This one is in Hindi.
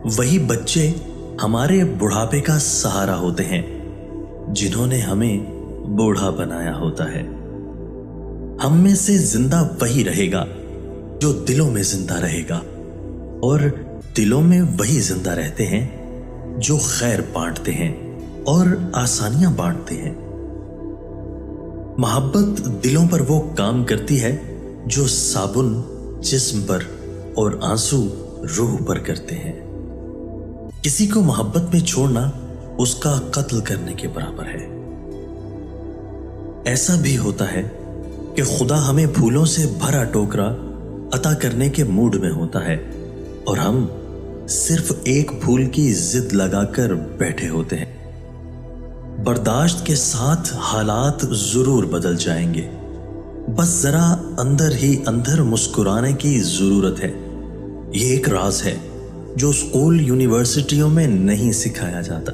वही बच्चे हमारे बुढ़ापे का सहारा होते हैं, जिन्होंने हमें बूढ़ा बनाया होता है। हम में से जिंदा वही रहेगा जो दिलों में जिंदा रहेगा, और दिलों में वही जिंदा रहते हैं जो खैर बांटते हैं और आसानियां बांटते हैं। मोहब्बत दिलों पर वो काम करती है जो साबुन जिस्म पर और आंसू रूह पर करते हैं। किसी को मोहब्बत में छोड़ना उसका कत्ल करने के बराबर है। ऐसा भी होता है कि खुदा हमें फूलों से भरा टोकरा अता करने के मूड में होता है और हम सिर्फ एक फूल की जिद लगाकर बैठे होते हैं। बर्दाश्त के साथ हालात जरूर बदल जाएंगे, बस जरा अंदर ही अंदर मुस्कुराने की जरूरत है। ये एक राज है जो स्कूल यूनिवर्सिटियों में नहीं सिखाया जाता।